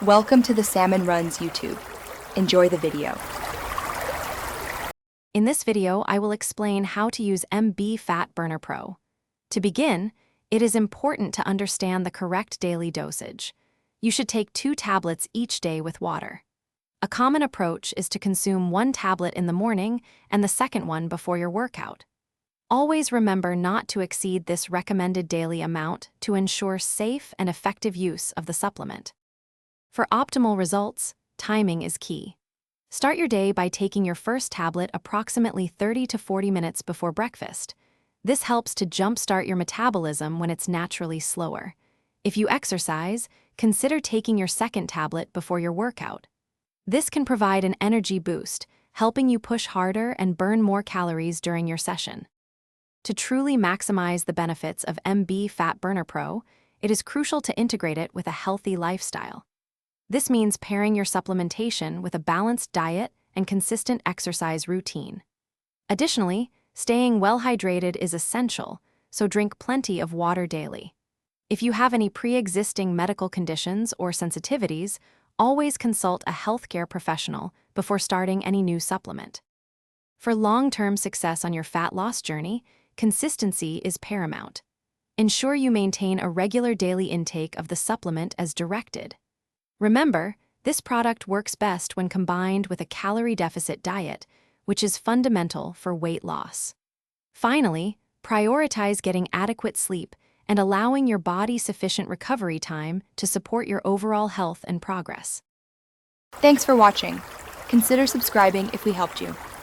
Welcome to the Salmon Runs YouTube. Enjoy the video. In this video, I will explain how to use MB Fat Burner Pro. To begin, it is important to understand the correct daily dosage. You should take 2 tablets each day with water. A common approach is to consume 1 tablet in the morning and the second one before your workout. Always remember not to exceed this recommended daily amount to ensure safe and effective use of the supplement. For optimal results, timing is key. Start your day by taking your first tablet approximately 30 to 40 minutes before breakfast. This helps to jumpstart your metabolism when it's naturally slower. If you exercise, consider taking your second tablet before your workout. This can provide an energy boost, helping you push harder and burn more calories during your session. To truly maximize the benefits of MB Fat Burner Pro, it is crucial to integrate it with a healthy lifestyle. This means pairing your supplementation with a balanced diet and consistent exercise routine. Additionally, staying well hydrated is essential, so drink plenty of water daily. If you have any pre-existing medical conditions or sensitivities, always consult a healthcare professional before starting any new supplement. For long-term success on your fat loss journey, consistency is paramount. Ensure you maintain a regular daily intake of the supplement as directed. Remember, this product works best when combined with a calorie deficit diet, which is fundamental for weight loss. Finally, prioritize getting adequate sleep and allowing your body sufficient recovery time to support your overall health and progress. Thanks for watching. Consider subscribing if we helped you.